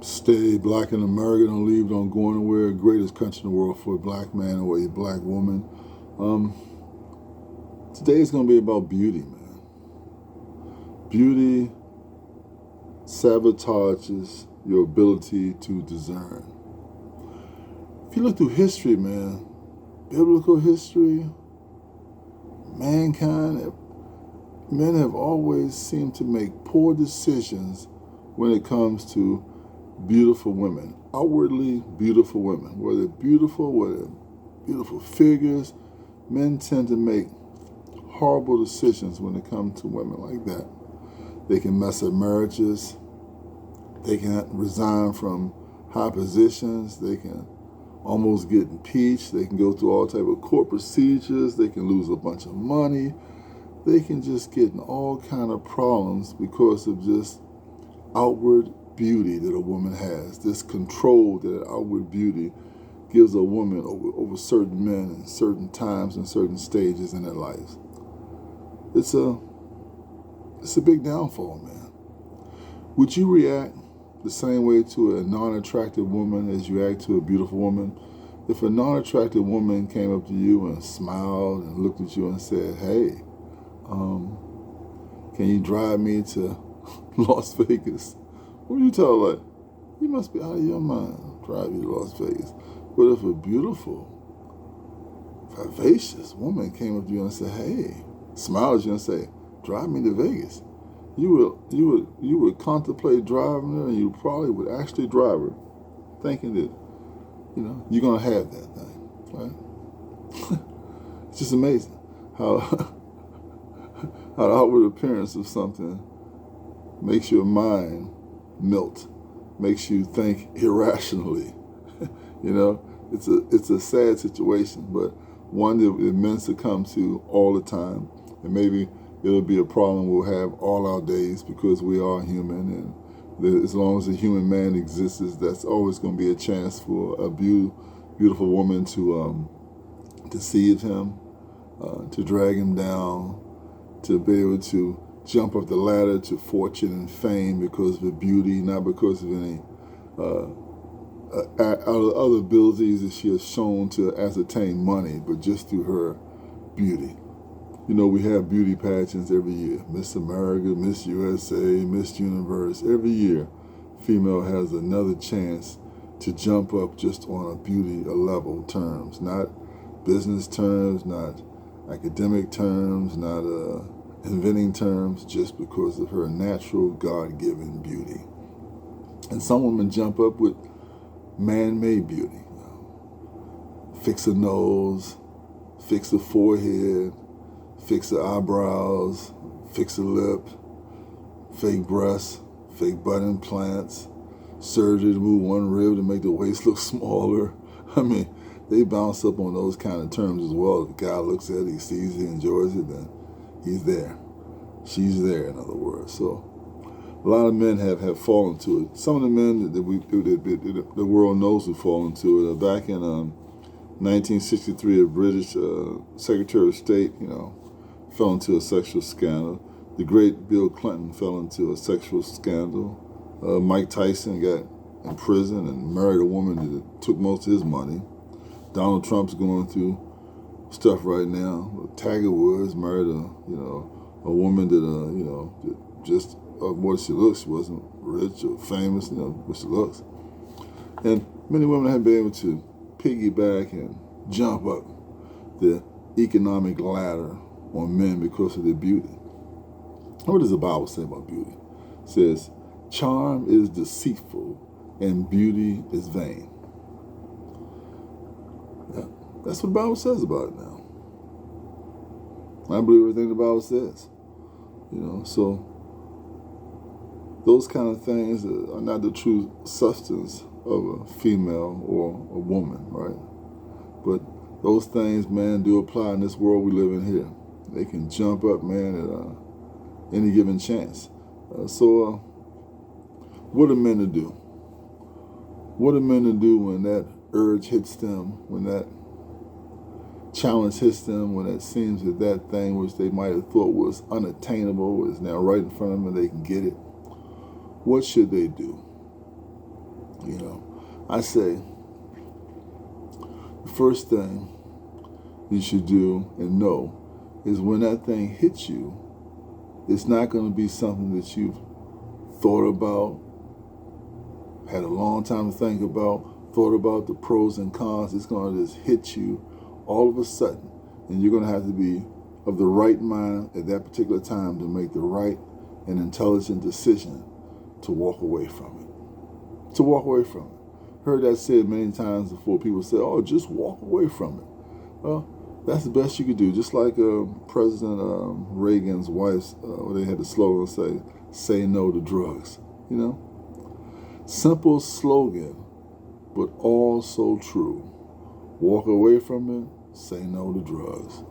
Stay black in America, don't leave, don't go anywhere. Greatest country in the world for a black man or a black woman. Today is going to be about beauty, man. Beauty sabotages your ability to discern. If you look through history, man, biblical history, mankind, men have always seemed to make poor decisions when it comes to beautiful women, outwardly beautiful women. Whether beautiful figures, men tend to make horrible decisions when it comes to women like that. They can mess up marriages. They can resign from high positions. They can almost get impeached. They can go through all type of court procedures. They can lose a bunch of money. They can just get in all kind of problems because of just outward beauty that a woman has. This control that outward beauty gives a woman over certain men and certain times and certain stages in their lives. It's a big downfall, man. Would you react the same way to a non-attractive woman as you act to a beautiful woman? If a non-attractive woman came up to you and smiled and looked at you and said, "Hey, can you drive me to Las Vegas?" What do you tell her? Like, you must be out of your mind, drive you to Las Vegas. But if a beautiful, vivacious woman came up to you and said, "Hey," smiled at you and say, "Drive me to Vegas," you would contemplate driving her, and you probably would actually drive her, thinking that, you're gonna have that thing, right? It's just amazing how how the outward appearance of something makes your mind melt, makes you think irrationally. It's a sad situation, but one that men succumb to all the time, and maybe it'll be a problem we'll have all our days because we are human, and as long as a human man exists, that's always going to be a chance for a beautiful woman to deceive him, to drag him down, to be able to jump up the ladder to fortune and fame because of her beauty, not because of any other abilities that she has shown to ascertain money, but just through her beauty. We have beauty pageants every year. Miss America, Miss USA, Miss Universe. Every year, female has another chance to jump up just on a beauty level terms, not business terms, not academic terms, not inventing terms, just because of her natural God-given beauty. And some women jump up with man-made beauty. Fix a nose, fix a forehead, fix the eyebrows, fix a lip, fake breasts, fake butt implants, surgery to move one rib to make the waist look smaller. They bounce up on those kind of terms as well. If a guy looks at it, he sees it, enjoys it, then he's there. She's there, in other words. So a lot of men have fallen to it. Some of the men that the world knows who fall into it. Back in 1963, a British Secretary of State, fell into a sexual scandal. The great Bill Clinton fell into a sexual scandal. Mike Tyson got in prison and married a woman that took most of his money. Donald Trump's going through stuff right now. Tiger Woods married a woman that just what she looks. She wasn't rich or famous, what she looks. And many women have been able to piggyback and jump up the economic ladder on men because of their beauty. What does the Bible say about beauty? It says, "Charm is deceitful and beauty is vain." Yeah, that's what the Bible says about it now. I believe everything the Bible says. So those kind of things are not the true substance of a female or a woman, right? But those things, man, do apply in this world we live in here. They can jump up, man, at any given chance. So what are men to do? What are men to do when that urge hits them, when that challenge hits them, when it seems that thing which they might have thought was unattainable is now right in front of them and they can get it? What should they do? You know, I say the first thing you should do and know is when that thing hits you, it's not going to be something that you've thought about, had a long time to think about, thought about the pros and cons. It's going to just hit you all of a sudden, and you're going to have to be of the right mind at that particular time to make the right and intelligent decision to walk away from it. To walk away from it. Heard that said many times before. People say, "Oh, just walk away from it." Well, that's the best you could do. Just like President Reagan's wife, they had the slogan say no to drugs. You know? Simple slogan, but all so true. Walk away from it, say no to drugs.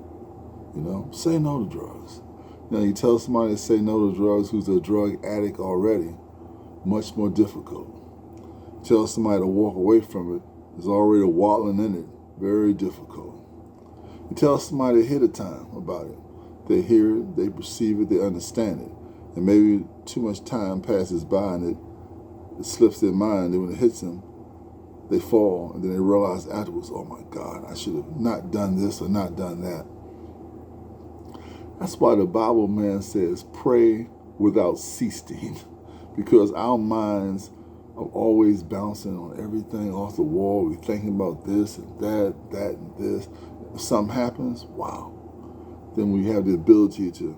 You know? Say no to drugs. Now, you tell somebody to say no to drugs who's a drug addict already, much more difficult. Tell somebody to walk away from it is already waddling in it, very difficult. You tell somebody ahead of time about it. They hear it, they perceive it, they understand it. And maybe too much time passes by and it slips their mind, and when it hits them, they fall, and then they realize afterwards, oh my God, I should have not done this or not done that. That's why the Bible, man, says pray without ceasing, because our minds are always bouncing on everything off the wall. We're thinking about this and that and this. If something happens, wow, then we have the ability to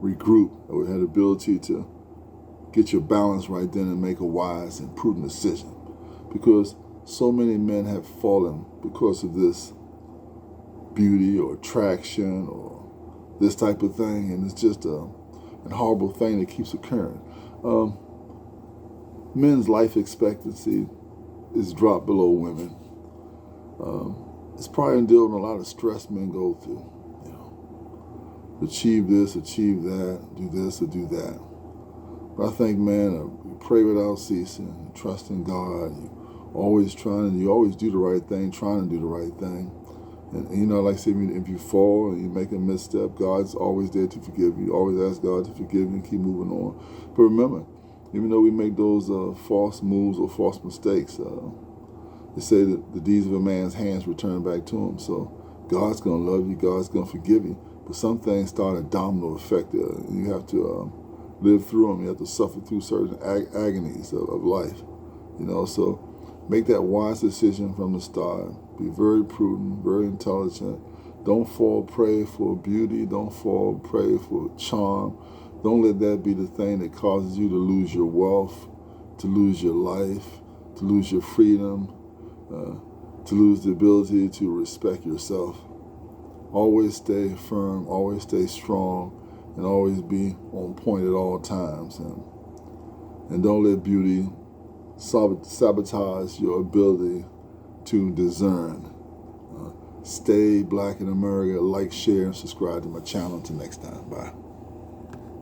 regroup, or we have the ability to get your balance right then and make a wise and prudent decision. Because so many men have fallen because of this beauty or attraction or this type of thing, and it's just a horrible thing that keeps occurring. Men's life expectancy is dropped below women. It's probably dealing with a lot of stress men go through. You know, achieve this, achieve that, do this or do that. But I think, man, you pray without ceasing, you trust in God, you always do the right thing, trying to do the right thing. And you know, like I said, if you fall and you make a misstep, God's always there to forgive you. Always ask God to forgive you and keep moving on. But remember, even though we make those false moves or false mistakes, they say that the deeds of a man's hands return back to him. So God's going to love you. God's going to forgive you. But some things start a domino effect. You have to live through them. You have to suffer through certain agonies of life. You know, so make that wise decision from the start. Be very prudent, very intelligent. Don't fall prey for beauty. Don't fall prey for charm. Don't let that be the thing that causes you to lose your wealth, to lose your life, to lose your freedom, to lose the ability to respect yourself. Always stay firm, always stay strong, and always be on point at all times. And don't let beauty sabotage your ability to discern. Stay black in America. Like, share, and subscribe to my channel. Until next time. Bye.